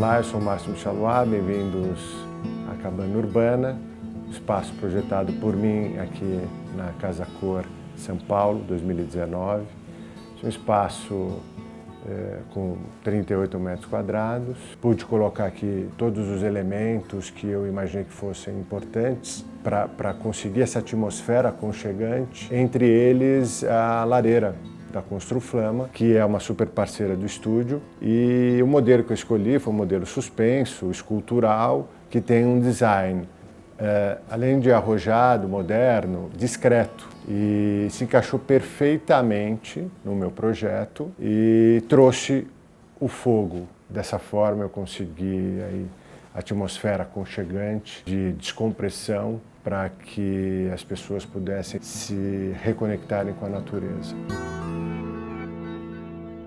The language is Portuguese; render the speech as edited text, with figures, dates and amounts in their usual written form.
Olá, eu sou o Márcio Michalot, bem-vindos à Cabana Urbana, espaço projetado por mim aqui na Casa Cor São Paulo, 2019. É um espaço com 38 metros quadrados. Pude colocar aqui todos os elementos que eu imaginei que fossem importantes para conseguir essa atmosfera aconchegante, entre eles a lareira da Construflama, que é uma super parceira do estúdio, e o modelo que eu escolhi foi um modelo suspenso, escultural, que tem um design, além de arrojado, moderno, discreto, e se encaixou perfeitamente no meu projeto e trouxe o fogo. Dessa forma eu consegui aí a atmosfera aconchegante de descompressão para que as pessoas pudessem se reconectarem com a natureza.